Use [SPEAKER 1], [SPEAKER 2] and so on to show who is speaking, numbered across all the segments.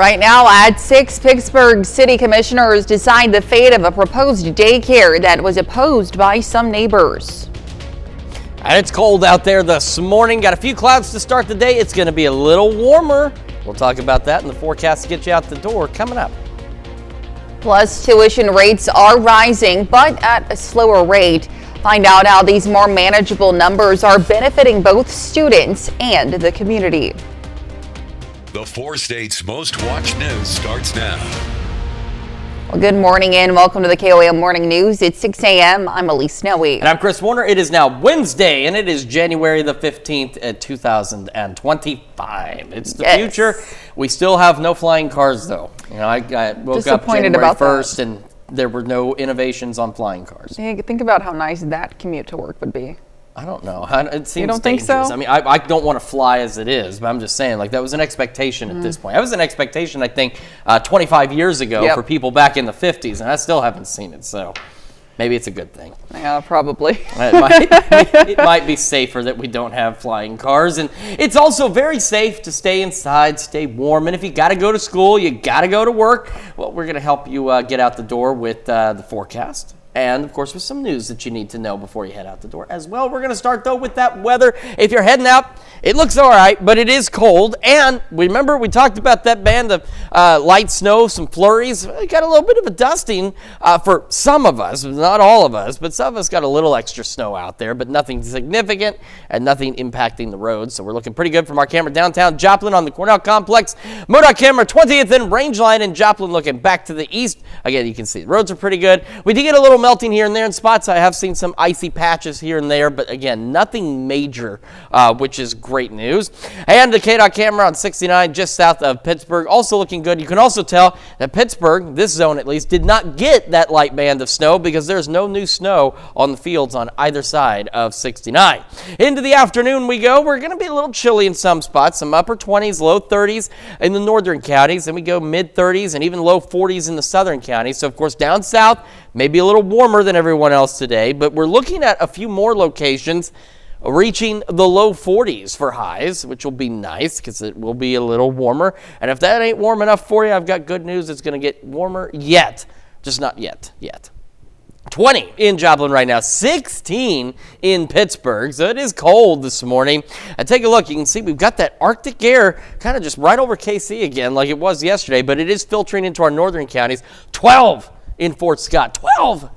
[SPEAKER 1] Right now at 6, Pittsburgh City Commissioners decide the fate of a proposed daycare that was opposed by some neighbors.
[SPEAKER 2] And it's cold out there this morning. Got a few clouds to start the day. It's going to be a little warmer. We'll talk about that in the forecast to get you out the door coming up.
[SPEAKER 1] Plus, tuition rates are rising, but at a slower rate. Find out how these more manageable numbers are benefiting both students and the community.
[SPEAKER 3] The 4 states' most watched news starts now.
[SPEAKER 1] Well, good morning and welcome to the KOAM Morning News. It's 6 a.m. I'm Elise Snowy.
[SPEAKER 2] And I'm Chris Warner. It is now Wednesday, and it is January the 15th, 2025. It's the future. We still have no flying cars, though. You know, I woke up January 1st, and there were no innovations on flying cars.
[SPEAKER 1] Yeah, think about how nice that commute to work would be.
[SPEAKER 2] I don't know. It seems
[SPEAKER 1] you don't
[SPEAKER 2] dangerous.
[SPEAKER 1] think so?
[SPEAKER 2] I mean, I don't want to fly as it is, but I'm just saying, like, that was an expectation at this point. That was an expectation, I think, 25 years ago for people back in the 50s, and I still haven't seen it, so maybe it's a good thing.
[SPEAKER 1] Yeah, probably.
[SPEAKER 2] It might be safer that we don't have flying cars, and it's also very safe to stay inside, stay warm, and if you got to go to school, you got to go to work, well, we're going to help you get out the door with the forecast. And, of course, with some news that you need to know before you head out the door as well. We're going to start, though, with that weather. If you're heading out, it looks all right, but it is cold. And remember, we talked about that band of light snow, some flurries. We got a little bit of a dusting for some of us, not all of us, but some of us got a little extra snow out there, but nothing significant and nothing impacting the roads. So we're looking pretty good from our camera downtown Joplin on the Cornell Complex. MoDOT camera 20th and Range Line in Joplin looking back to the east. Again, you can see the roads are pretty good. We did get a little melting here and there in spots. I have seen some icy patches here and there, but again, nothing major, which is great news. And the KDOT camera on 69 just south of Pittsburgh, also looking good. You can also tell that Pittsburgh, this zone at least, did not get that light band of snow because there's no new snow on the fields on either side of 69. Into the afternoon we go. We're going to be a little chilly in some spots, some upper 20s, low 30s in the northern counties. Then we go mid 30s and even low 40s in the southern counties. So, of course, down south, maybe a little warmer than everyone else today, but we're looking at a few more locations reaching the low 40s for highs, which will be nice because it will be a little warmer. And if that ain't warm enough for you, I've got good news. It's going to get warmer yet, just not yet. 20 in Joplin right now, 16 in Pittsburgh, so it is cold this morning. And take a look, you can see we've got that Arctic air kind of just right over KC again like it was yesterday, but it is filtering into our northern counties. 12 in Fort Scott, 12.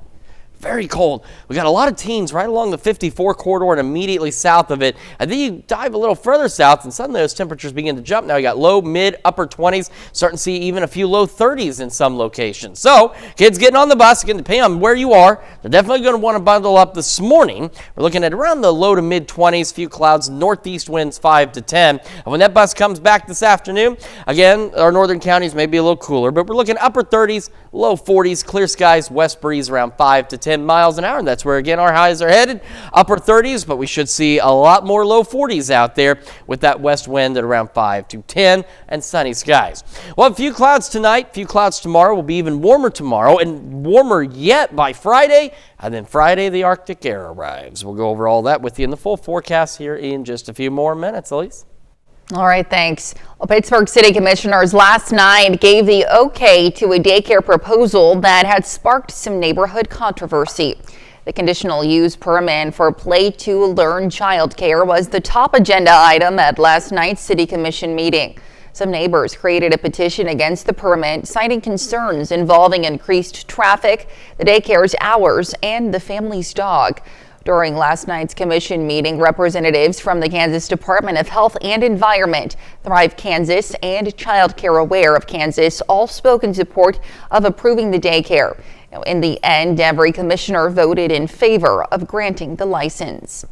[SPEAKER 2] Very cold. We got a lot of teens right along the 54 corridor and immediately south of it. And then you dive a little further south and suddenly those temperatures begin to jump. Now you got low, mid, upper 20s, starting to see even a few low 30s in some locations. So kids getting on the bus, again, depending on where you are, they're definitely going to want to bundle up this morning. We're looking at around the low to mid 20s, few clouds, northeast winds 5 to 10. And when that bus comes back this afternoon, again, our northern counties may be a little cooler, but we're looking upper 30s, low 40s, clear skies, west breeze around 5 to 10 miles an hour, and that's where again our highs are headed, upper 30s, but we should see a lot more low 40s out there with that west wind at around 5 to 10 and sunny skies. Well, a few clouds tonight, few clouds tomorrow. Will be even warmer tomorrow and warmer yet by Friday, and then Friday the Arctic air arrives. We'll go over all that with you in the full forecast here in just a few more minutes. Elise?
[SPEAKER 1] All right, thanks. Well, Pittsburgh City Commissioners last night gave the okay to a daycare proposal that had sparked some neighborhood controversy. The conditional use permit for Play to Learn childcare was the top agenda item at last night's City Commission meeting. Some neighbors created a petition against the permit, citing concerns involving increased traffic, the daycare's hours, and the family's dog. During last night's commission meeting, representatives from the Kansas Department of Health and Environment, Thrive Kansas, and Child Care Aware of Kansas all spoke in support of approving the daycare. Now, in the end, every commissioner voted in favor of granting the license.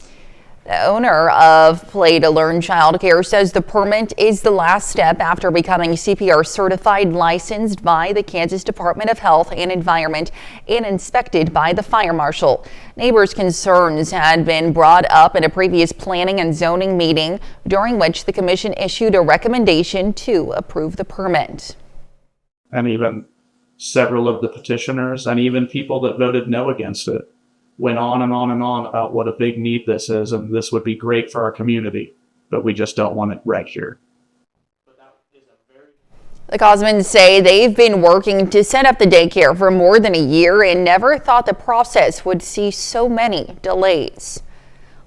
[SPEAKER 1] The owner of Play to Learn Childcare says the permit is the last step after becoming CPR certified, licensed by the Kansas Department of Health and Environment, and inspected by the fire marshal. Neighbors' concerns had been brought up in a previous planning and zoning meeting, during which the commission issued a recommendation to approve the permit.
[SPEAKER 4] And even several of the petitioners and even people that voted no against it went on and on and on about what a big need this is, and this would be great for our community, but we just don't want it right here.
[SPEAKER 1] The Cosmans say they've been working to set up the daycare for more than a year and never thought the process would see so many delays.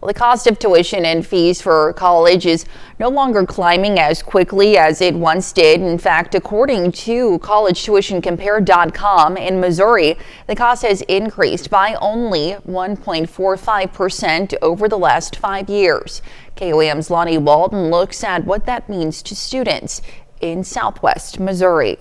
[SPEAKER 1] Well, the cost of tuition and fees for college is no longer climbing as quickly as it once did. In fact, according to collegetuitioncompare.com in Missouri, the cost has increased by only 1.45% over the last 5 years. KOAM's Lonnie Walton looks at what that means to students in Southwest Missouri.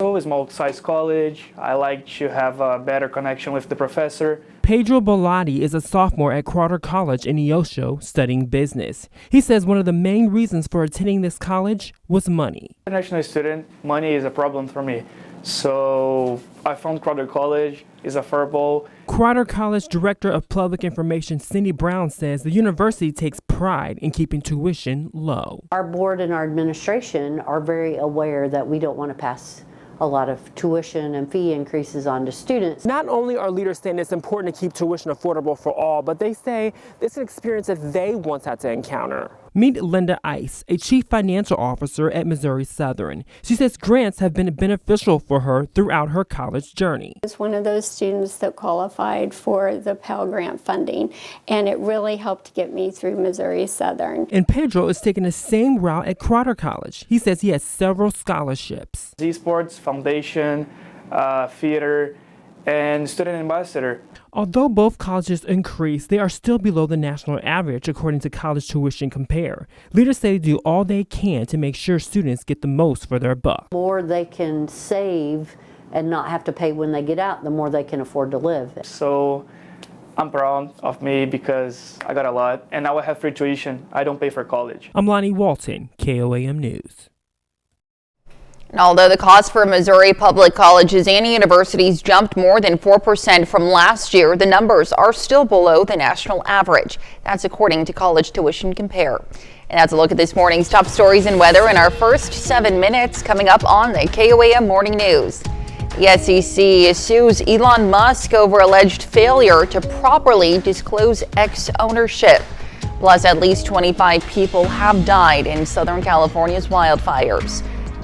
[SPEAKER 5] It's multi-size college. I like to have a better connection with the professor.
[SPEAKER 6] Pedro Bolatti is a sophomore at Crowder College in Neosho studying business. He says one of the main reasons for attending this college was money.
[SPEAKER 5] International student, money is a problem for me. So I found Crowder College is affordable.
[SPEAKER 6] Crowder College Director of Public Information Cindy Brown says the university takes pride in keeping tuition low.
[SPEAKER 7] Our board and our administration are very aware that we don't want to pass a lot of tuition and fee increases on to students.
[SPEAKER 6] Not only are leaders saying it's important to keep tuition affordable for all, but they say this is an experience that they once had to encounter. Meet Linda Ice, a chief financial officer at Missouri Southern. She says grants have been beneficial for her throughout her college journey.
[SPEAKER 8] I was one of those students that qualified for the Pell Grant funding, and it really helped get me through Missouri Southern.
[SPEAKER 6] And Pedro is taking the same route at Crowder College. He says he has several scholarships.
[SPEAKER 5] Esports, foundation, theater, and student ambassador.
[SPEAKER 6] Although both colleges increase, they are still below the national average, according to College Tuition Compare. Leaders say they do all they can to make sure students get the most for their buck.
[SPEAKER 7] The more they can save and not have to pay when they get out, the more they can afford to live.
[SPEAKER 5] So I'm proud of me because I got a lot, and now I have free tuition. I don't pay for college.
[SPEAKER 6] I'm Lonnie Walton, KOAM News.
[SPEAKER 1] And although the cost for Missouri public colleges and universities jumped more than 4% from last year, the numbers are still below the national average. That's according to College Tuition Compare. And that's a look at this morning's top stories and weather in our first 7 minutes coming up on the KOAM Morning News. The SEC sues Elon Musk over alleged failure to properly disclose X ownership. Plus, at least 25 people have died in Southern California's wildfires.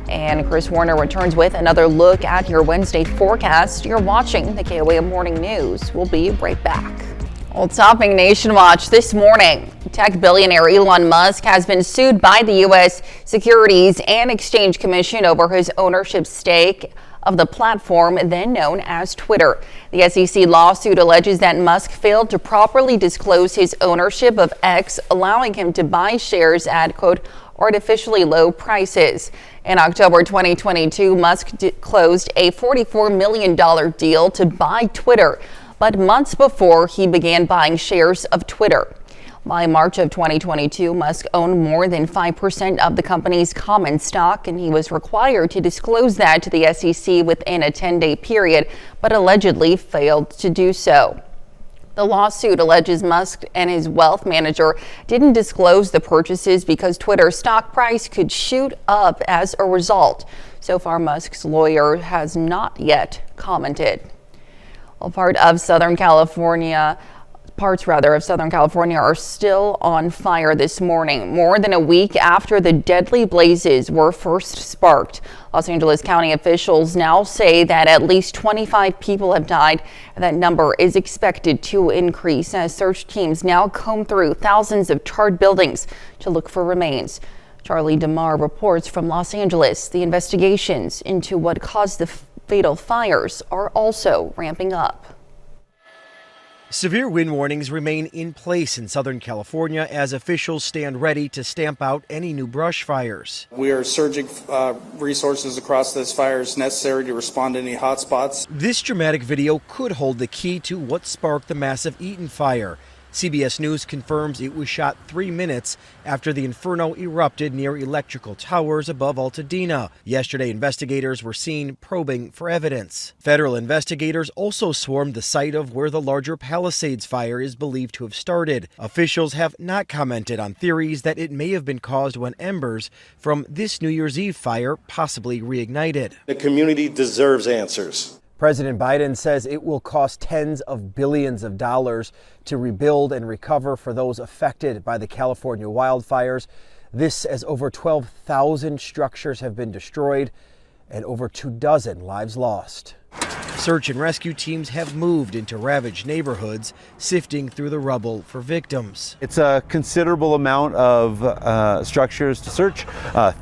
[SPEAKER 1] And Chris Warner returns with another look at your Wednesday forecast. You're watching the KOAM Morning News. We'll be right back. Well, topping Nation Watch this morning, tech billionaire Elon Musk has been sued by the U.S. Securities and Exchange Commission over his ownership stake of the platform then known as Twitter. The SEC lawsuit alleges that Musk failed to properly disclose his ownership of X, allowing him to buy shares at, quote, artificially low prices. In October 2022, Musk closed a $44 million deal to buy Twitter, but months before he began buying shares of Twitter. By March of 2022, Musk owned more than 5% of the company's common stock, and he was required to disclose that to the SEC within a 10-day period, but allegedly failed to do so. The lawsuit alleges Musk and his wealth manager didn't disclose the purchases because Twitter's stock price could shoot up as a result. So far, Musk's lawyer has not yet commented. Well, parts of Southern California are still on fire this morning, more than a week after the deadly blazes were first sparked. Los Angeles County officials now say that at least 25 people have died, and that number is expected to increase as search teams now comb through thousands of charred buildings to look for remains. Charlie DeMar reports from Los Angeles. The investigations into what caused the fatal fires are also ramping up.
[SPEAKER 9] Severe wind warnings remain in place in Southern California as officials stand ready to stamp out any new brush fires.
[SPEAKER 10] We are surging resources across this fire as necessary to respond to any hotspots.
[SPEAKER 9] This dramatic video could hold the key to what sparked the massive Eaton fire. CBS News confirms it was shot 3 minutes after the inferno erupted near electrical towers above Altadena. Yesterday, investigators were seen probing for evidence. Federal investigators also swarmed the site of where the larger Palisades fire is believed to have started. Officials have not commented on theories that it may have been caused when embers from this New Year's Eve fire possibly reignited.
[SPEAKER 11] The community deserves answers.
[SPEAKER 9] President Biden says it will cost tens of billions of dollars to rebuild and recover for those affected by the California wildfires. This as over 12,000 structures have been destroyed and over 24 lives lost. Search and rescue teams have moved into ravaged neighborhoods, sifting through the rubble for victims.
[SPEAKER 12] It's a considerable amount of structures to search,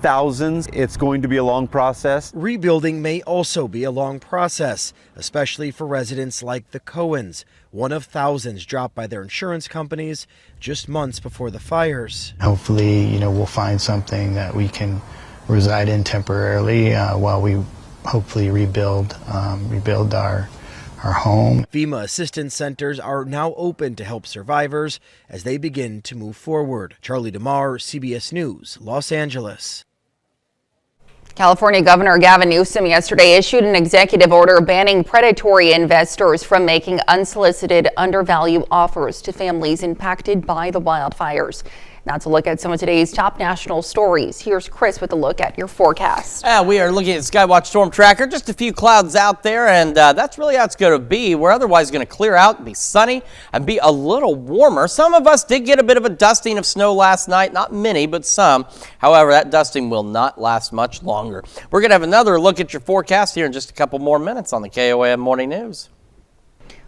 [SPEAKER 12] thousands. It's going to be a long process.
[SPEAKER 9] Rebuilding may also be a long process, especially for residents like the Coens, one of thousands dropped by their insurance companies just months before the fires.
[SPEAKER 13] Hopefully, we'll find something that we can reside in temporarily while we hopefully rebuild our home.
[SPEAKER 9] FEMA assistance centers are now open to help survivors as they begin to move forward. Charlie DeMar, CBS News, Los Angeles.
[SPEAKER 1] California Governor Gavin Newsom yesterday issued an executive order banning predatory investors from making unsolicited undervalue offers to families impacted by the wildfires. Now to look at some of today's top national stories. Here's Chris with a look at your forecast.
[SPEAKER 2] We are looking at Skywatch Storm Tracker. Just a few clouds out there, and that's really how it's going to be. We're otherwise going to clear out, be sunny, and be a little warmer. Some of us did get a bit of a dusting of snow last night. Not many, but some. However, that dusting will not last much longer. We're going to have another look at your forecast here in just a couple more minutes on the KOAM Morning News.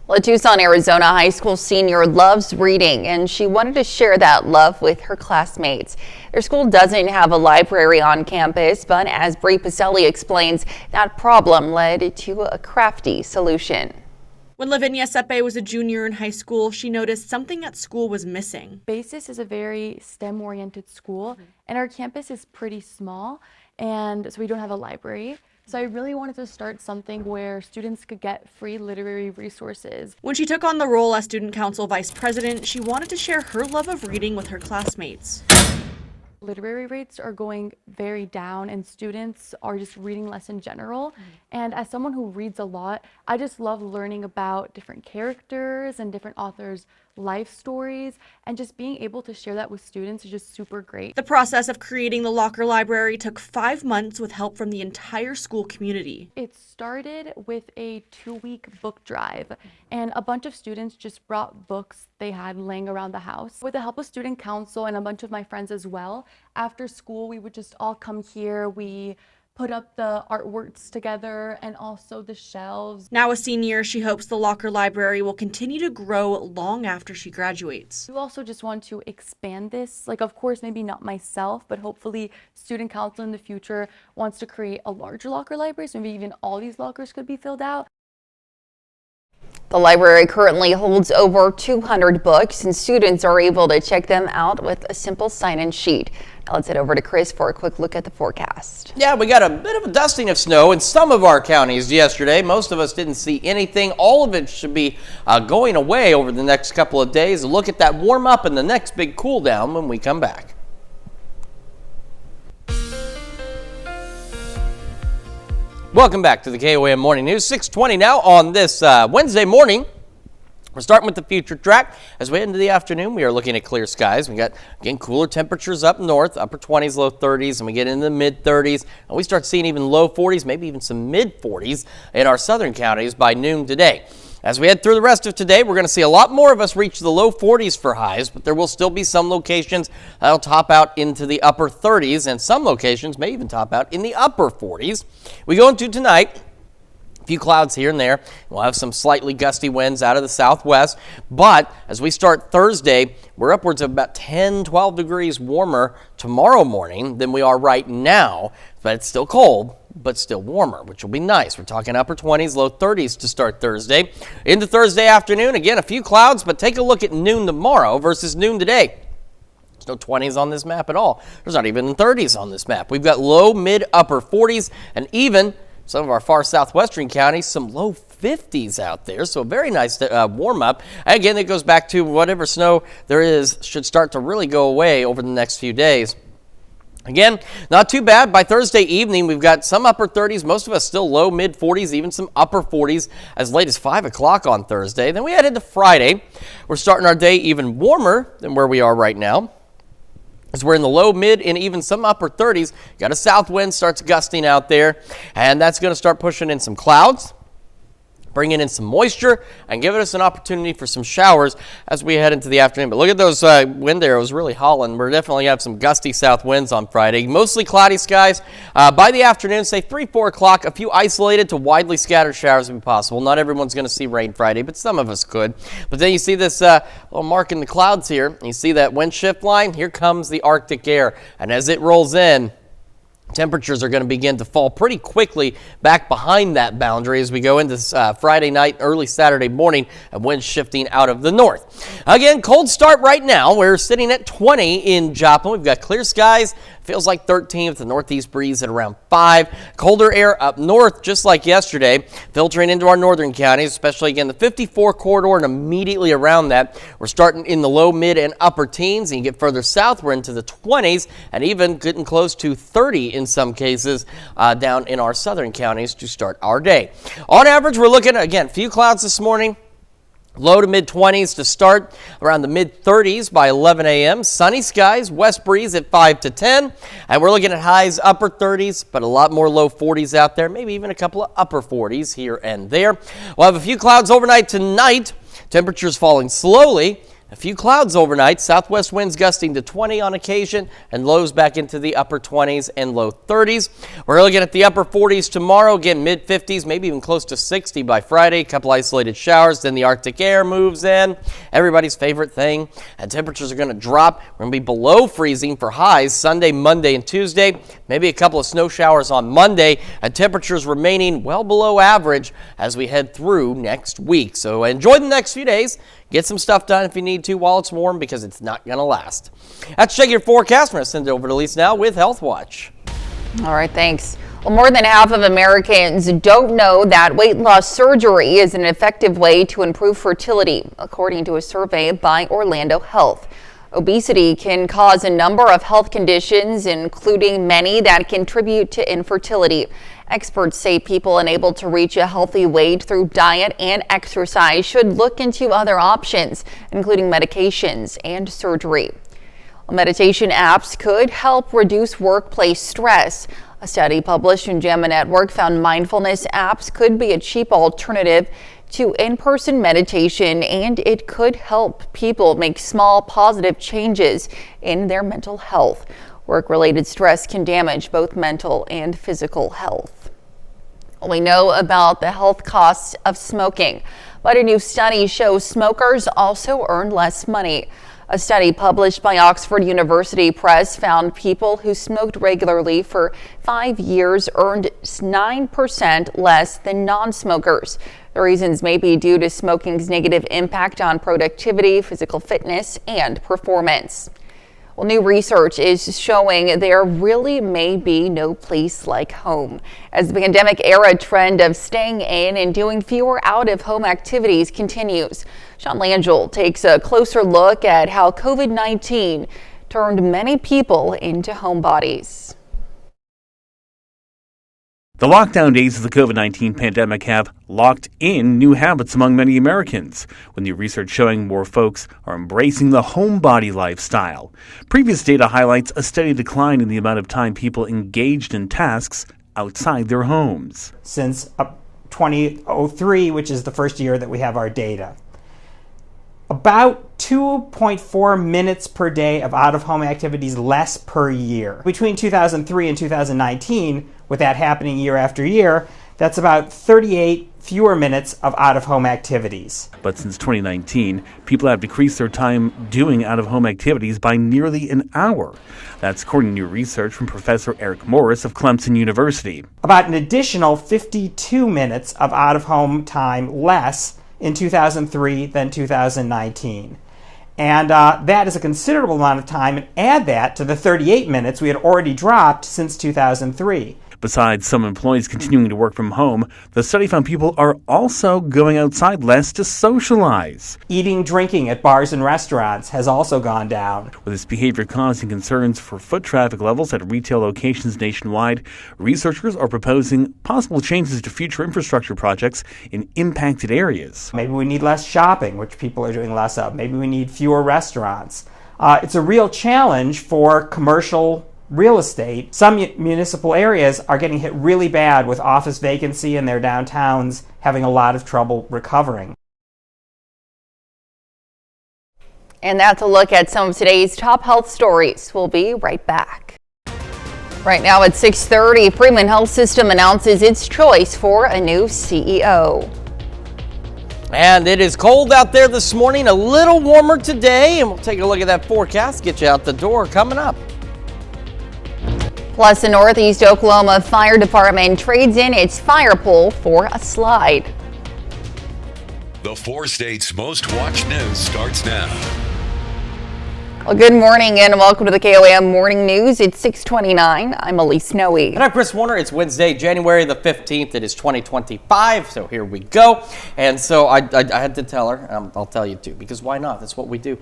[SPEAKER 1] Well, a Tucson, Arizona high school senior loves reading, and she wanted to share that love with her classmates. Their school doesn't have a library on campus, but as Bree Pacelli explains, that problem led to a crafty solution.
[SPEAKER 14] When Lavinia Sepe was a junior in high school, she noticed something at school was missing.
[SPEAKER 15] Basis is a very STEM-oriented school, and our campus is pretty small, and so we don't have a library. So I really wanted to start something where students could get free literary resources.
[SPEAKER 14] When she took on the role as student council vice president, she wanted to share her love of reading with her classmates.
[SPEAKER 15] Literary rates are going very down and students are just reading less in general. And as someone who reads a lot, I just love learning about different characters and different authors' life stories, and just being able to share that with students is just super great.
[SPEAKER 14] The process of creating the locker library took 5 months with help from the entire school community.
[SPEAKER 15] It started with a 2-week book drive, and a bunch of students just brought books they had laying around the house. With the help of student council and a bunch of my friends as well, after school we would just all come here. We put up the artworks together and also the shelves.
[SPEAKER 14] Now a senior, she hopes the locker library will continue to grow long after she graduates.
[SPEAKER 15] We also just want to expand this. Of course, maybe not myself, but hopefully student council in the future wants to create a larger locker library, so maybe even all these lockers could be filled out.
[SPEAKER 1] The library currently holds over 200 books, and students are able to check them out with a simple sign-in sheet. Now let's head over to Chris for a quick look at the forecast.
[SPEAKER 2] Yeah, we got a bit of a dusting of snow in some of our counties yesterday. Most of us didn't see anything. All of it should be going away over the next couple of days. A look at that warm up and the next big cool down when we come back. Welcome back to the KOAM Morning News. 6:20 now on this Wednesday morning. We're starting with the future track. As we head into the afternoon, we are looking at clear skies. We got, again, cooler temperatures up north, upper 20s, low 30s, and we get into the mid 30s. And we start seeing even low 40s, maybe even some mid 40s in our southern counties by noon today. As we head through the rest of today, we're going to see a lot more of us reach the low 40s for highs, but there will still be some locations that'll top out into the upper 30s, and some locations may even top out in the upper 40s. We go into tonight. A few clouds here and there. We'll have some slightly gusty winds out of the southwest. But as we start Thursday, we're upwards of about 10, 12 degrees warmer tomorrow morning than we are right now. But it's still cold, but still warmer, which will be nice. We're talking upper 20s, low 30s to start Thursday. Into Thursday afternoon, again, a few clouds, but take a look at noon tomorrow versus noon today. There's no 20s on this map at all. There's not even 30s on this map. We've got low, mid, upper 40s, and even some of our far southwestern counties, some low 50s out there. So a very nice warm up. And again, it goes back to whatever snow there is should start to really go away over the next few days. Again, not too bad. By Thursday evening, we've got some upper 30s, most of us still low, mid 40s, even some upper 40s as late as 5 o'clock on Thursday. Then we head into Friday. We're starting our day even warmer than where we are right now, as we're in the low, mid, and even some upper 30s. Got a south wind, starts gusting out there, and that's going to start pushing in some clouds. bringing in some moisture and giving us an opportunity for some showers as we head into the afternoon. But look at those wind arrows really hauling. We're definitely have some gusty south winds on Friday. Mostly cloudy skies. By the afternoon, say 3, 4 o'clock, a few isolated to widely scattered showers will be possible. Not everyone's going to see rain Friday, but some of us could. But then you see this little mark in the clouds here. And you see that wind shift line? Here comes the Arctic air. And as it rolls in, temperatures are going to begin to fall pretty quickly back behind that boundary as we go into Friday night, early Saturday morning, and winds shifting out of the north. Again, cold start right now. We're sitting at 20 in Joplin. We've got clear skies. Feels like 13 with the northeast breeze at around 5. Colder air up north, just like yesterday, filtering into our northern counties, especially, again, the 54 corridor and immediately around that. We're starting in the low, mid, and upper teens, and you get further south, we're into the 20s, and even getting close to 30 in some cases down in our southern counties to start our day. On average, we're looking at, again, few clouds this morning. Low to mid-20s to start, around the mid-30s by 11 a.m. Sunny skies, west breeze at 5 to 10. And we're looking at highs upper 30s, but a lot more low 40s out there, maybe even a couple of upper 40s here and there. We'll have a few clouds overnight tonight. Temperatures falling slowly. A few clouds overnight, southwest winds gusting to 20 on occasion, and lows back into the upper 20s and low 30s. We're looking at the upper 40s tomorrow, again mid-50s, maybe even close to 60 by Friday. A couple isolated showers, then the Arctic air moves in, everybody's favorite thing, and temperatures are going to drop. We're going to be below freezing for highs Sunday, Monday, and Tuesday. Maybe a couple of snow showers on Monday, and temperatures remaining well below average as we head through next week. So enjoy the next few days. Get some stuff done if you need to while it's warm, because it's not going to last. That's Check Your Forecast. I'm going to send it over to Lisa now with Health Watch.
[SPEAKER 1] All right, thanks. Well, more than half of Americans don't know that weight loss surgery is an effective way to improve fertility, according to a survey by Orlando Health. Obesity can cause a number of health conditions, including many that contribute to infertility. Experts say people unable to reach a healthy weight through diet and exercise should look into other options, including medications and surgery. Meditation apps could help reduce workplace stress. A study published in JAMA Network found mindfulness apps could be a cheap alternative to in-person meditation, and it could help people make small positive changes in their mental health. Work-related stress can damage both mental and physical health. We know about the health costs of smoking, but a new study shows smokers also earn less money. A study published by Oxford University Press found people who smoked regularly for 5 years earned 9% less than non-smokers. The reasons may be due to smoking's negative impact on productivity, physical fitness, and performance. Well, new research is showing there really may be no place like home, as the pandemic-era trend of staying in and doing fewer out-of-home activities continues. Sean Langell takes a closer look at how COVID-19 turned many people into homebodies.
[SPEAKER 16] The lockdown days of the COVID-19 pandemic have locked in new habits among many Americans, with new research showing more folks are embracing the homebody lifestyle. Previous data highlights a steady decline in the amount of time people engaged in tasks outside their homes.
[SPEAKER 17] Since 2003, which is the first year that we have our data. About 2.4 minutes per day of out-of-home activities less per year. Between 2003 and 2019, with that happening year after year, that's about 38 fewer minutes of out-of-home activities.
[SPEAKER 16] But since 2019, people have decreased their time doing out-of-home activities by nearly an hour. That's according to new research from Professor Eric Morris of Clemson University.
[SPEAKER 17] About an additional 52 minutes of out-of-home time less in 2003 than 2019. And that is a considerable amount of time, and add that to the 38 minutes we had already dropped since 2003.
[SPEAKER 16] Besides some employees continuing to work from home, the study found people are also going outside less to socialize.
[SPEAKER 17] Eating, drinking at bars and restaurants has also gone down.
[SPEAKER 16] With this behavior causing concerns for foot traffic levels at retail locations nationwide, researchers are proposing possible changes to future infrastructure projects in impacted areas.
[SPEAKER 17] Maybe we need less shopping, which people are doing less of. Maybe we need fewer restaurants. It's a real challenge for commercial real estate, some municipal areas are getting hit really bad with office vacancy and their downtowns having a lot of trouble recovering.
[SPEAKER 1] And that's a look at some of today's top health stories. We'll be right back. Right now at 6:30, Freeman Health System announces its choice for a new CEO.
[SPEAKER 2] And it is cold out there this morning, a little warmer today, and we'll take a look at that forecast, get you out the door coming up.
[SPEAKER 1] Plus, the Northeast Oklahoma Fire Department trades in its fire pole for a slide.
[SPEAKER 3] The 4 states' most watched news starts now.
[SPEAKER 1] Well, good morning and welcome to the KOAM Morning News. It's 6:29. I'm Elise Snowy.
[SPEAKER 2] And I'm Chris Warner. It's Wednesday, January the 15th. It is 2025, so here we go. And so I had to tell her, and I'll tell you too, because why not? That's what we do.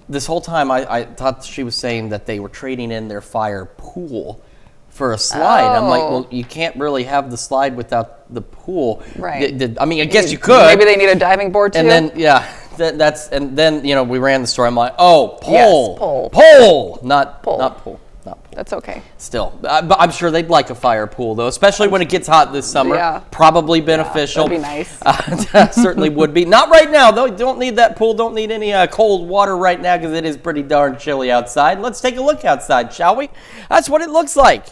[SPEAKER 2] This whole time I thought she was saying that they were trading in their fire pool for a slide. I'm like, well, you can't really have the slide without the pool.
[SPEAKER 1] Right.
[SPEAKER 2] I mean, I guess you could.
[SPEAKER 1] Maybe they need a diving board too.
[SPEAKER 2] And then, yeah. And then you know, we ran the story. I'm like, oh, pole,
[SPEAKER 1] yes, pole,
[SPEAKER 2] not pool.
[SPEAKER 1] That's okay.
[SPEAKER 2] Still, but I'm sure they'd like a fire pool though, especially when it gets hot this summer.
[SPEAKER 1] Yeah.
[SPEAKER 2] Probably beneficial.
[SPEAKER 1] That'd be nice.
[SPEAKER 2] Certainly would be. Not right now though. Don't need that pool. Don't need any cold water right now because it is pretty darn chilly outside. Let's take a look outside, shall we? That's what it looks like.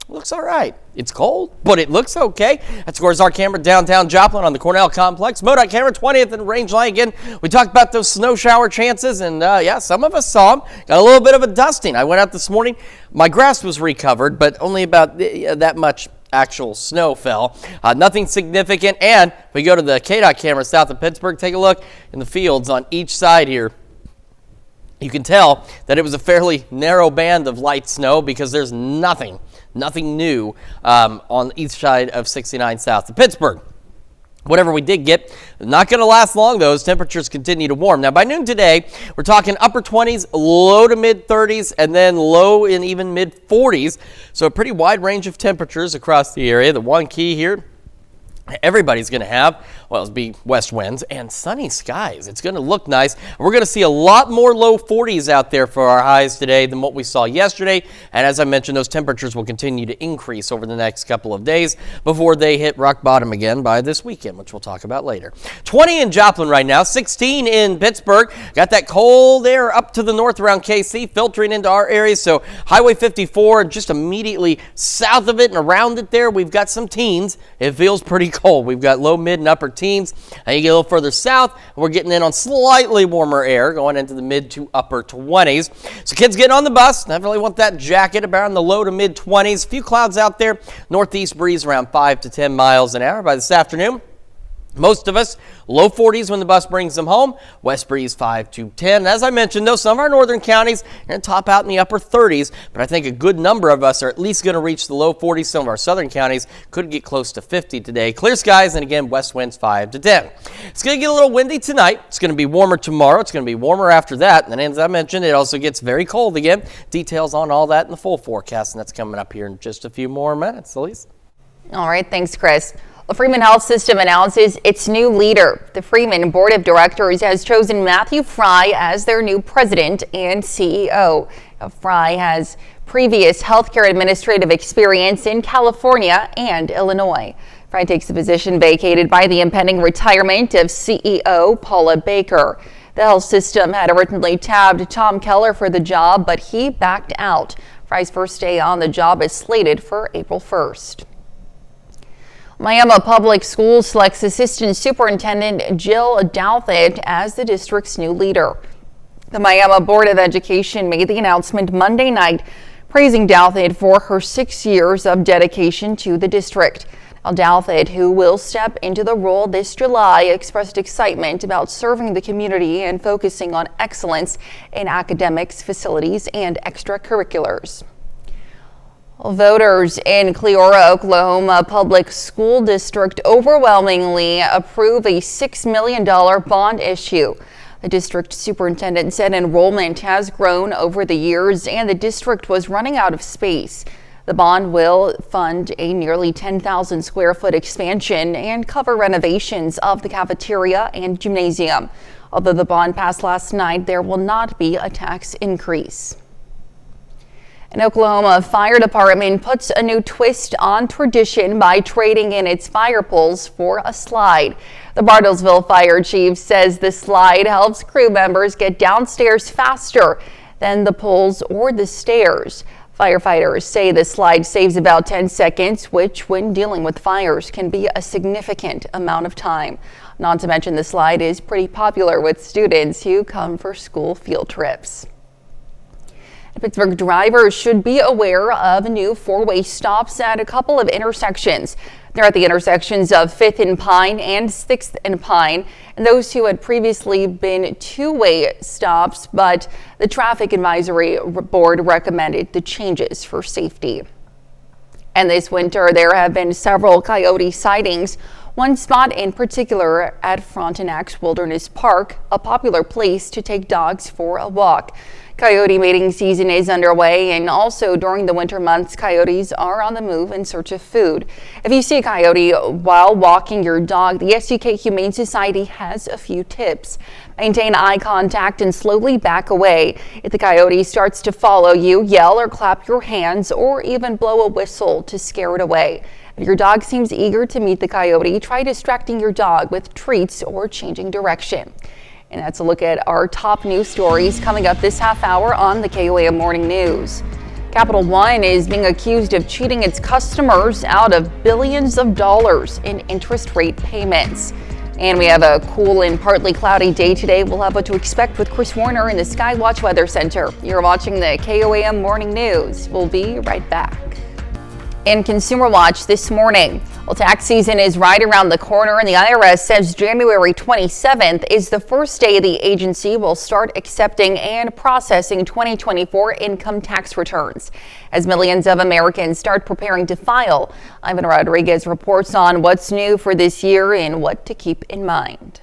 [SPEAKER 2] Looks all right. It's cold, but it looks okay. That scores our camera downtown Joplin on the Cornell Complex. MoDOT camera 20th and range line again. We talked about those snow shower chances, and yeah, some of us saw them. Got a little bit of a dusting. I went out this morning. My grass was recovered, but only about that much actual snow fell. Nothing significant. And if we go to the KDOT camera south of Pittsburgh, take a look in the fields on each side here. You can tell that it was a fairly narrow band of light snow because there's nothing new on each side of 69 south of Pittsburgh. Whatever we did get, not going to last long, though, as temperatures continue to warm. Now, by noon today, we're talking upper 20s, low to mid 30s, and then low and even mid 40s. So a pretty wide range of temperatures across the area. The one key here everybody's going to have, well, it'll be west winds and sunny skies. It's going to look nice. We're going to see a lot more low 40s out there for our highs today than what we saw yesterday. And as I mentioned, those temperatures will continue to increase over the next couple of days before they hit rock bottom again by this weekend, which we'll talk about later. 20 in Joplin right now, 16 in Pittsburgh. Got that cold air up to the north around KC, filtering into our areas. So Highway 54, just immediately south of it and around it there, we've got some teens. It feels pretty cold. We've got low, mid, and upper teens. And you get a little further south, we're getting in on slightly warmer air, going into the mid to upper 20s. So kids getting on the bus, definitely want that jacket about in the low to mid 20s. A few clouds out there. Northeast breeze around 5 to 10 miles an hour by this afternoon. Most of us, low 40s when the bus brings them home. West breeze 5 to 10. As I mentioned, though, some of our northern counties are going to top out in the upper 30s, but I think a good number of us are at least going to reach the low 40s. Some of our southern counties could get close to 50 today. Clear skies, and again, west winds 5 to 10. It's going to get a little windy tonight. It's going to be warmer tomorrow. It's going to be warmer after that. And as I mentioned, it also gets very cold again. Details on all that in the full forecast, and that's coming up here in just a few more minutes. Elise?
[SPEAKER 1] All right, thanks, Chris. The Freeman Health System announces its new leader. The Freeman Board of Directors has chosen Matthew Fry as their new president and CEO. Fry has previous healthcare administrative experience in California and Illinois. Fry takes the position vacated by the impending retirement of CEO Paula Baker. The health system had originally tabbed Tom Keller for the job, but he backed out. Fry's first day on the job is slated for April 1st. Miami Public Schools selects Assistant Superintendent Jill Douthit as the district's new leader. The Miami Board of Education made the announcement Monday night, praising Douthit for her 6 years of dedication to the district. Douthit, who will step into the role this July, expressed excitement about serving the community and focusing on excellence in academics, facilities, and extracurriculars. Voters in Cleora, Oklahoma Public School District overwhelmingly approve a $6 million bond issue. The district superintendent said enrollment has grown over the years and the district was running out of space. The bond will fund a nearly 10,000 square foot expansion and cover renovations of the cafeteria and gymnasium. Although the bond passed last night, there will not be a tax increase. An Oklahoma fire department puts a new twist on tradition by trading in its fire poles for a slide. The Bartlesville fire chief says the slide helps crew members get downstairs faster than the poles or the stairs. Firefighters say the slide saves about 10 seconds, which when dealing with fires can be a significant amount of time. Not to mention the slide is pretty popular with students who come for school field trips. Pittsburgh drivers should be aware of new four-way stops at a couple of intersections. They're at the intersections of 5th and Pine and 6th and Pine, and those two had previously been two-way stops, but the Traffic Advisory Board recommended the changes for safety. And this winter, there have been several coyote sightings. One spot in particular at Frontenac Wilderness Park, a popular place to take dogs for a walk. Coyote mating season is underway, and also during the winter months, coyotes are on the move in search of food. If you see a coyote while walking your dog, the SUK Humane Society has a few tips. Maintain eye contact and slowly back away. If the coyote starts to follow you, yell or clap your hands or even blow a whistle to scare it away. If your dog seems eager to meet the coyote, try distracting your dog with treats or changing direction. And that's a look at our top news stories coming up this half hour on the KOAM Morning News. Capital One is being accused of cheating its customers out of billions of dollars in interest rate payments. And we have a cool and partly cloudy day today. We'll have what to expect with Chris Warner in the Skywatch Weather Center. You're watching the KOAM Morning News. We'll be right back. In Consumer Watch this morning, well, tax season is right around the corner, and the IRS says January 27th is the first day the agency will start accepting and processing 2024 income tax returns. As millions of Americans start preparing to file, Ivan Rodriguez reports on what's new for this year and what to keep in mind.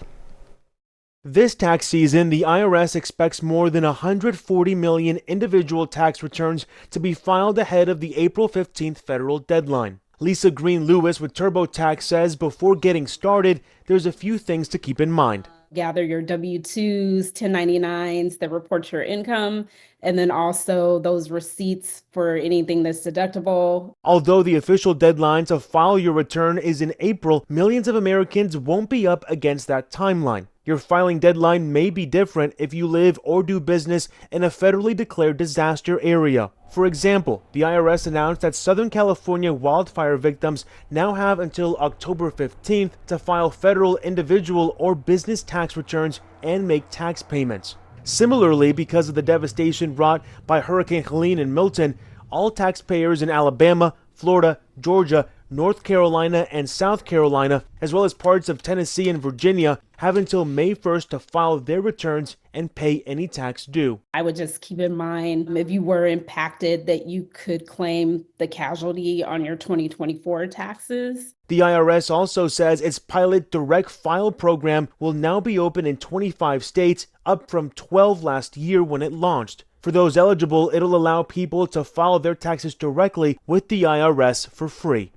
[SPEAKER 18] This tax season, the IRS expects more than 140 million individual tax returns to be filed ahead of the April 15th federal deadline. Lisa Green-Lewis with TurboTax says before getting started, there's a few things to keep in mind.
[SPEAKER 19] Gather your W-2s, 1099s that report your income, and then also those receipts for anything that's deductible.
[SPEAKER 18] Although the official deadline to file your return is in April, millions of Americans won't be up against that timeline. Your filing deadline may be different if you live or do business in a federally declared disaster area. For example, the IRS announced that Southern California wildfire victims now have until October 15th to file federal, individual, or business tax returns and make tax payments. Similarly, because of the devastation wrought by Hurricane Helene and Milton, all taxpayers in Alabama, Florida, Georgia, North Carolina, and South Carolina, as well as parts of Tennessee and Virginia, have until May 1st to file their returns and pay any tax due.
[SPEAKER 19] I would just keep in mind if you were impacted that you could claim the casualty on your 2024 taxes.
[SPEAKER 18] The IRS also says its pilot direct file program will now be open in 25 states, up from 12 last year when it launched. For those eligible, it'll allow people to file their taxes directly with the IRS for free.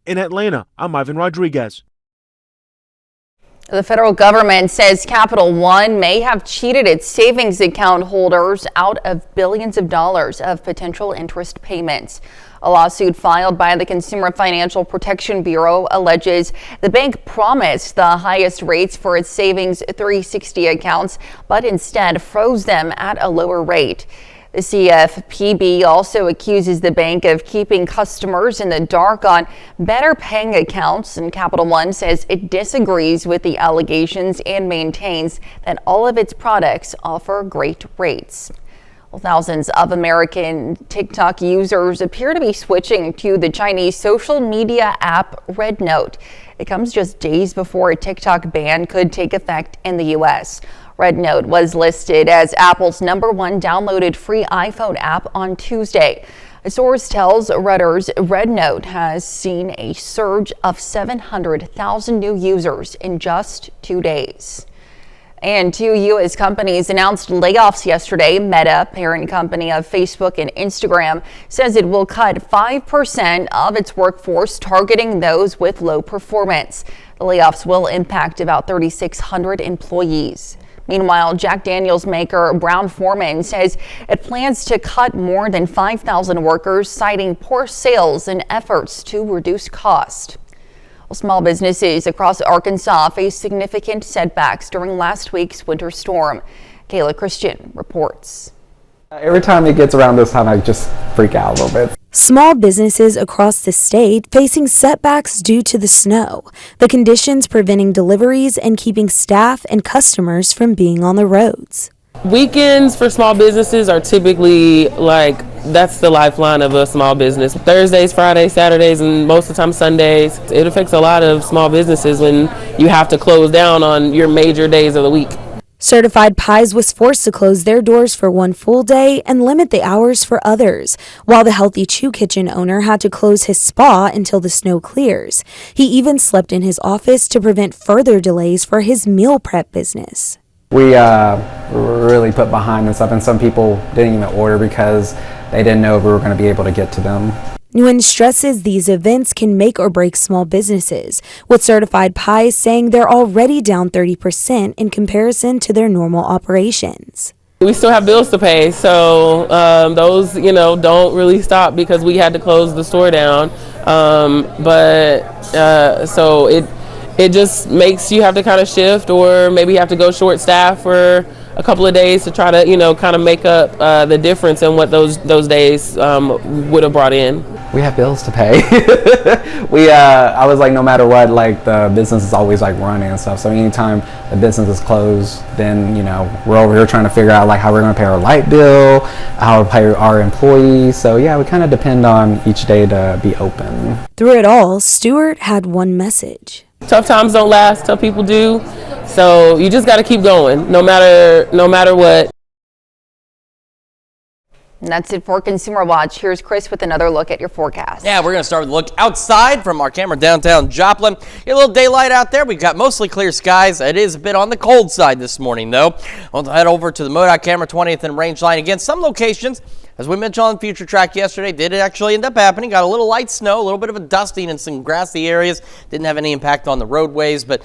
[SPEAKER 18] In Atlanta, I'm Ivan Rodriguez.
[SPEAKER 1] The federal government says Capital One may have cheated its savings account holders out of billions of dollars of potential interest payments. A lawsuit filed by the Consumer Financial Protection Bureau alleges the bank promised the highest rates for its savings 360 accounts, but instead froze them at a lower rate. The CFPB also accuses the bank of keeping customers in the dark on better paying accounts, and Capital One says it disagrees with the allegations and maintains that all of its products offer great rates. Well, thousands of American TikTok users appear to be switching to the Chinese social media app Red Note. It comes just days before a TikTok ban could take effect in the U.S. Red Note was listed as Apple's #1 downloaded free iPhone app on Tuesday. A source tells Reuters Red Note has seen a surge of 700,000 new users in just 2 days. And two U.S. companies announced layoffs yesterday. Meta, parent company of Facebook and Instagram, says it will cut 5% of its workforce, targeting those with low performance. The layoffs will impact about 3,600 employees. Meanwhile, Jack Daniels maker Brown-Forman says it plans to cut more than 5,000 workers, citing poor sales and efforts to reduce cost. Well, small businesses across Arkansas faced significant setbacks during last week's winter storm. Kayla Christian reports.
[SPEAKER 20] Every time it gets around this time, I just freak out a little bit.
[SPEAKER 21] Small businesses across the state facing setbacks due to the snow, the conditions preventing deliveries and keeping staff and customers from being on the roads.
[SPEAKER 22] Weekends for small businesses are typically that's the lifeline of a small business. Thursdays, Fridays, Saturdays, and most of the time Sundays. It affects a lot of small businesses when you have to close down on your major days of the week.
[SPEAKER 21] Certified Pies was forced to close their doors for one full day and limit the hours for others, while the Healthy Chew Kitchen owner had to close his spa until the snow clears. He even slept in his office to prevent further delays for his meal prep business.
[SPEAKER 20] We were really put behind this stuff, and some people didn't even order because they didn't know if we were going to be able to get to them.
[SPEAKER 21] Nguyen stresses these events can make or break small businesses, with Certified Pies saying they're already down 30% in comparison to their normal operations.
[SPEAKER 22] We still have bills to pay, so those, don't really stop because we had to close the store down. So it just makes you have to kind of shift, or maybe you have to go short staff for a couple of days to try to, kind of make up the difference in what those days would have brought in.
[SPEAKER 20] We have bills to pay. I was like, no matter what, the business is always running and stuff. So anytime the business is closed, then, we're over here trying to figure out how we're going to pay our light bill, how to pay our employees. So yeah, we kind of depend on each day to be open.
[SPEAKER 21] Through it all, Stewart had one message.
[SPEAKER 22] Tough times don't last till people do. So you just got to keep going, no matter what.
[SPEAKER 1] And that's it for Consumer Watch. Here's Chris with another look at your forecast.
[SPEAKER 2] Yeah, we're going to start with a look outside from our camera downtown Joplin. Get a little daylight out there. We've got mostly clear skies. It is a bit on the cold side this morning, though. We'll head over to the MoDOT camera 20th and range line. Again, some locations, as we mentioned on Future Track yesterday, did actually end up happening. Got a little light snow, a little bit of a dusting in some grassy areas. Didn't have any impact on the roadways, but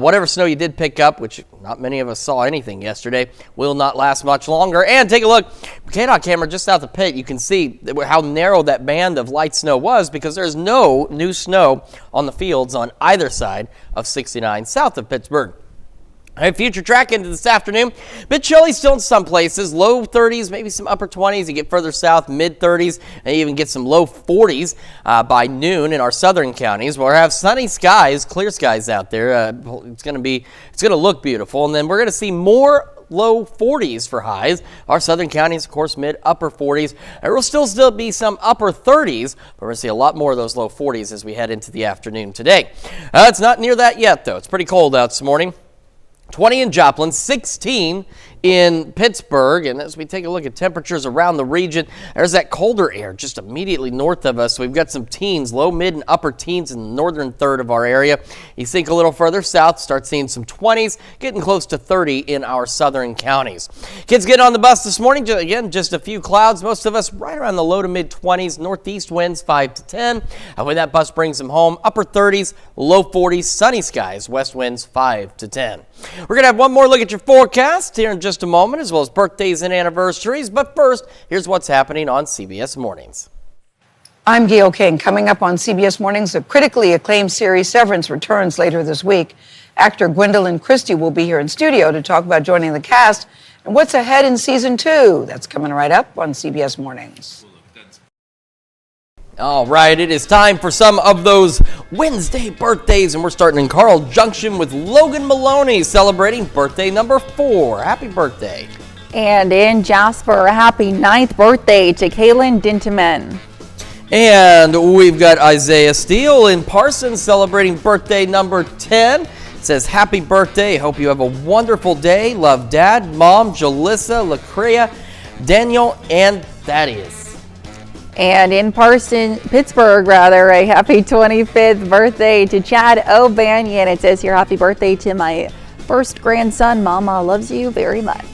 [SPEAKER 2] whatever snow you did pick up, which not many of us saw anything yesterday, will not last much longer. And take a look, KDOT camera just out the pit. You can see how narrow that band of light snow was because there's no new snow on the fields on either side of 69 south of Pittsburgh. All right, Future Track into this afternoon. Bit chilly still in some places. Low 30s, maybe some upper 20s. You get further south, mid 30s, and you even get some low 40s by noon in our southern counties. We'll have sunny skies, clear skies out there. It's going to look beautiful, and then we're going to see more low 40s for highs. Our southern counties, of course, mid upper 40s. There will still be some upper 30s, but we're going to see a lot more of those low 40s as we head into the afternoon today. It's not near that yet, though. It's pretty cold out this morning. 20 in Joplin, 16 in Pittsburgh, and as we take a look at temperatures around the region, there's that colder air just immediately north of us. So we've got some teens, low, mid, and upper teens in the northern third of our area. You think a little further south, start seeing some 20s, getting close to 30 in our southern counties. Kids get on the bus this morning, again, just a few clouds. Most of us right around the low to mid 20s, northeast winds 5 to 10. And when that bus brings them home, upper 30s, low 40s, sunny skies, west winds 5 to 10. We're going to have one more look at your forecast here in just a moment, as well as birthdays and anniversaries. But first, here's what's happening on CBS Mornings.
[SPEAKER 23] I'm Gail King. Coming up on CBS Mornings, the critically acclaimed series Severance returns later this week. Actor Gwendolyn Christie will be here in studio to talk about joining the cast and what's ahead in season 2. That's coming right up on CBS Mornings.
[SPEAKER 2] All right, it is time for some of those Wednesday birthdays, and we're starting in Carl Junction with Logan Maloney celebrating birthday number 4. Happy birthday.
[SPEAKER 1] And in Jasper, a happy 9th birthday to Kaylin Dinteman.
[SPEAKER 2] And we've got Isaiah Steele in Parsons celebrating birthday number 10. It says, happy birthday. Hope you have a wonderful day. Love Dad, Mom, Jalissa, LaCrea, Daniel, and Thaddeus.
[SPEAKER 1] And in Pittsburgh, a happy 25th birthday to Chad O'Banion. It says here, happy birthday to my first grandson. Mama loves you very much.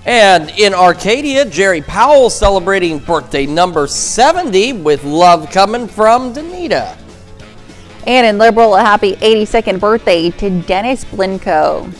[SPEAKER 2] And in Arcadia, Jerry Powell celebrating birthday number 70 with love coming from Danita.
[SPEAKER 1] And in Liberal, a happy 82nd birthday to Dennis Blinko.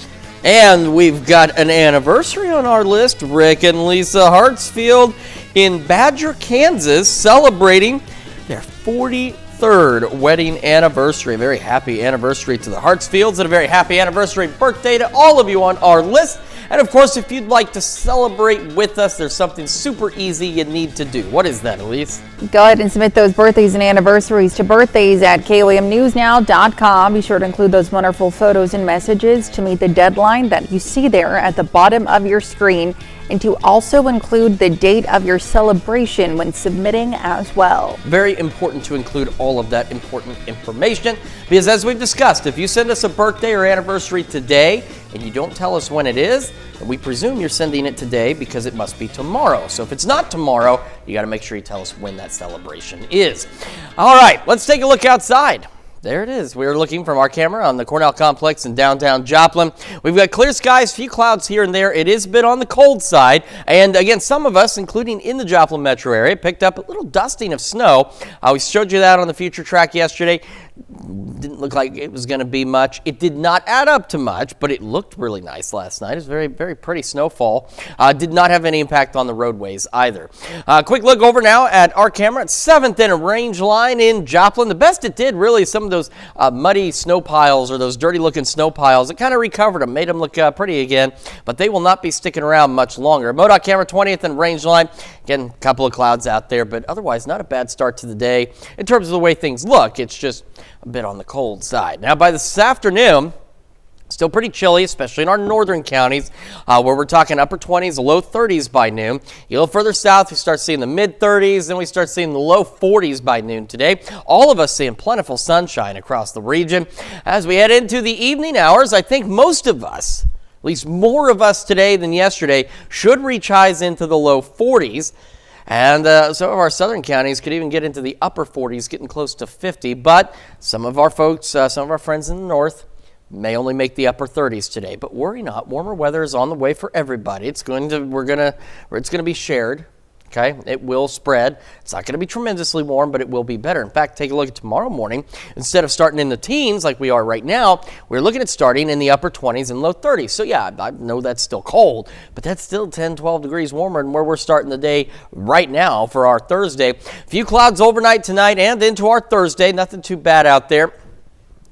[SPEAKER 2] And we've got an anniversary on our list. Rick and Lisa Hartsfield in Badger, Kansas, celebrating their 43rd wedding anniversary. A very happy anniversary to the Hartsfields, and a very happy anniversary birthday to all of you on our list. And of course, if you'd like to celebrate with us, there's something super easy you need to do. What is that, Elise?
[SPEAKER 1] Go ahead and submit those birthdays and anniversaries to birthdays@KOAMnewsnow.com. Be sure to include those wonderful photos and messages to meet the deadline that you see there at the bottom of your screen, and to also include the date of your celebration when submitting as well.
[SPEAKER 2] Very important to include all of that important information, because as we've discussed, if you send us a birthday or anniversary today and you don't tell us when it is, we presume you're sending it today because it must be tomorrow. So if it's not tomorrow, you got to make sure you tell us when that celebration is. All right, let's take a look outside. There it is. We're looking from our camera on the Cornell Complex in downtown Joplin. We've got clear skies, few clouds here and there. It is a bit on the cold side. And again, some of us, including in the Joplin metro area, picked up a little dusting of snow. We showed you that on the future track yesterday. Didn't look like it was going to be much. It did not add up to much, but it looked really nice last night. It was very, very pretty snowfall. Did not have any impact on the roadways either. Quick look over now at our camera at 7th and Range Line in Joplin. The best it did really is some of those muddy snow piles, or those dirty looking snow piles. It kind of recovered them, made them look pretty again, but they will not be sticking around much longer. MoDOT camera 20th and Range Line. Again, a couple of clouds out there, but otherwise not a bad start to the day in terms of the way things look. It's just a bit on the cold side. Now by this afternoon, still pretty chilly, especially in our northern counties, where we're talking upper 20s, low 30s by noon. You go further south, we start seeing the mid 30s, then we start seeing the low 40s by noon today. All of us seeing plentiful sunshine across the region. As we head into the evening hours, I think most of us, at least more of us today than yesterday, should reach highs into the low 40s. And some of our southern counties could even get into the upper 40s, getting close to 50. But some of our folks, some of our friends in the north, may only make the upper 30s today. But worry not, warmer weather is on the way for everybody. It's going to be shared. Okay, it will spread. It's not going to be tremendously warm, but it will be better. In fact, take a look at tomorrow morning. Instead of starting in the teens like we are right now, we're looking at starting in the upper 20s and low 30s. So yeah, I know that's still cold, but that's still 10, 12 degrees warmer than where we're starting the day right now for our Thursday. A few clouds overnight tonight and into our Thursday. Nothing too bad out there.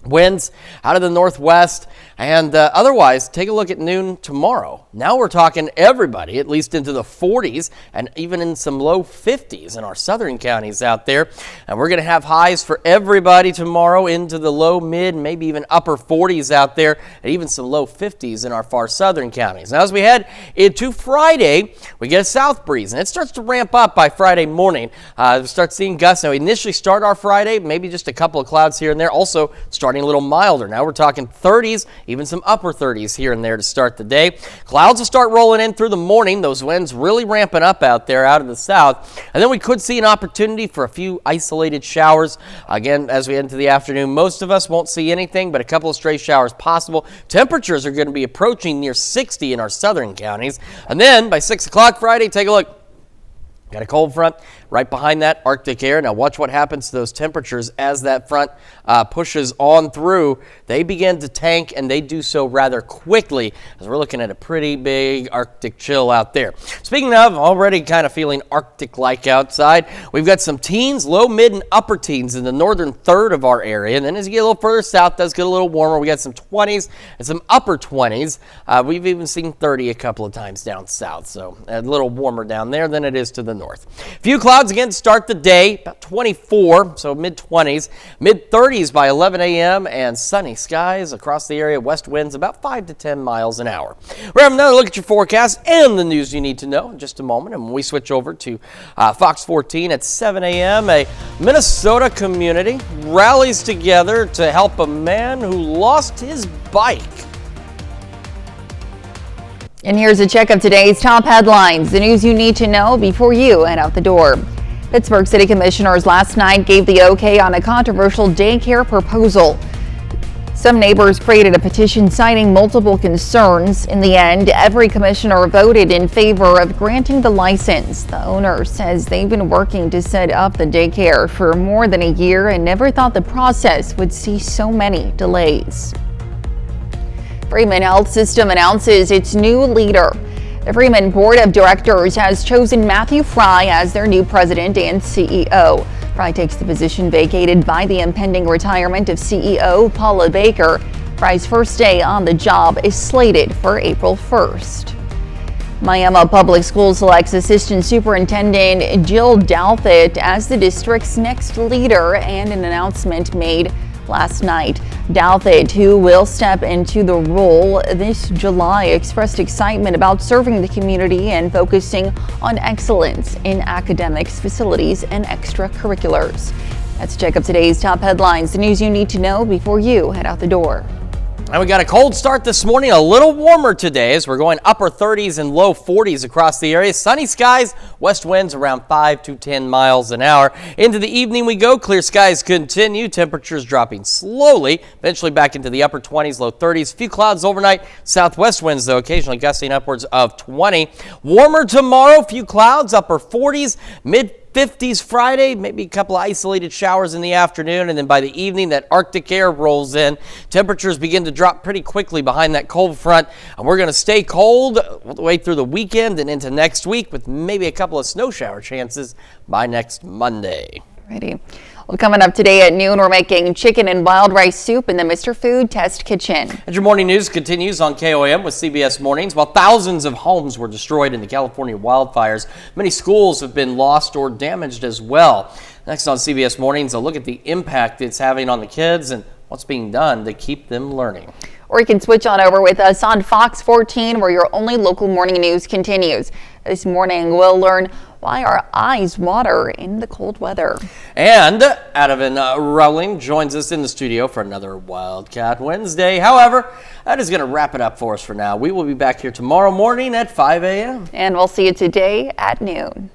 [SPEAKER 2] Winds out of the northwest, and otherwise, take a look at noon tomorrow. Now we're talking everybody, at least into the 40s, and even in some low 50s in our southern counties out there. And we're going to have highs for everybody tomorrow into the low, mid, maybe even upper 40s out there, and even some low 50s in our far southern counties. Now, as we head into Friday, we get a south breeze, and it starts to ramp up by Friday morning. We start seeing gusts. Now, we initially start our Friday, maybe just a couple of clouds here and there, also starting a little milder. Now we're talking 30s, even some upper 30s here and there to start the day. Clouds will start rolling in through the morning. Those winds really ramping up out there out of the south. And then we could see an opportunity for a few isolated showers. Again, as we head into the afternoon, most of us won't see anything, but a couple of stray showers possible. Temperatures are going to be approaching near 60 in our southern counties. And then by 6 o'clock Friday, take a look. Got a cold front right behind that, Arctic air. Now watch what happens to those temperatures as that front pushes on through. They begin to tank, and they do so rather quickly, as we're looking at a pretty big Arctic chill out there. Speaking of, already kind of feeling Arctic-like outside, we've got some teens, low, mid, and upper teens in the northern third of our area. And then as you get a little further south, it does get a little warmer. We got some 20s and some upper 20s. We've even seen 30 a couple of times down south, so a little warmer down there than it is to the north. A few clouds again to start the day, about 24, so mid-20s, mid-30s by 11 a.m., and sunny skies across the area, west winds about 5 to 10 miles an hour. We're having another look at your forecast and the news you need to know in just a moment, and when we switch over to Fox 14 at 7 a.m., a Minnesota community rallies together to help a man who lost his bike.
[SPEAKER 1] And here's a check of today's top headlines, the news you need to know before you head out the door. Pittsburgh City Commissioners last night gave the okay on a controversial daycare proposal. Some neighbors created a petition citing multiple concerns. In the end, every commissioner voted in favor of granting the license. The owner says they've been working to set up the daycare for more than a year and never thought the process would see so many delays. Freeman Health System announces its new leader. The Freeman Board of Directors has chosen Matthew Fry as their new president and CEO. Fry takes the position vacated by the impending retirement of CEO Paula Baker. Fry's first day on the job is slated for April 1st. Miami Public Schools selects Assistant Superintendent Jill Douthit as the district's next leader, and an announcement made last night. Douthit, who will step into the role this July, expressed excitement about serving the community and focusing on excellence in academics, facilities, and extracurriculars. Let's check up today's top headlines, the news you need to know before you head out the door.
[SPEAKER 2] And we got a cold start this morning, a little warmer today as we're going upper 30s and low 40s across the area. Sunny skies, west winds around 5 to 10 miles an hour. Into the evening we go, clear skies continue, temperatures dropping slowly, eventually back into the upper 20s, low 30s. Few clouds overnight, southwest winds though, occasionally gusting upwards of 20. Warmer tomorrow, few clouds, upper 40s, mid 50s Friday, maybe a couple of isolated showers in the afternoon, and then by the evening that Arctic air rolls in. Temperatures begin to drop pretty quickly behind that cold front, and we're going to stay cold all the way through the weekend and into next week with maybe a couple of snow shower chances by next Monday.
[SPEAKER 1] Righty. Well, coming up today at noon, we're making chicken and wild rice soup in the Mr. Food Test Kitchen.
[SPEAKER 2] And your morning news continues on KOAM with CBS Mornings. While thousands of homes were destroyed in the California wildfires, many schools have been lost or damaged as well. Next on CBS Mornings, a look at the impact it's having on the kids and what's being done to keep them learning.
[SPEAKER 1] Or you can switch on over with us on Fox 14, where your only local morning news continues. This morning, we'll learn why our eyes water in the cold weather.
[SPEAKER 2] And Adavan Rowling joins us in the studio for another Wildcat Wednesday. However, that is going to wrap it up for us for now. We will be back here tomorrow morning at 5 a.m.
[SPEAKER 1] And we'll see you today at noon.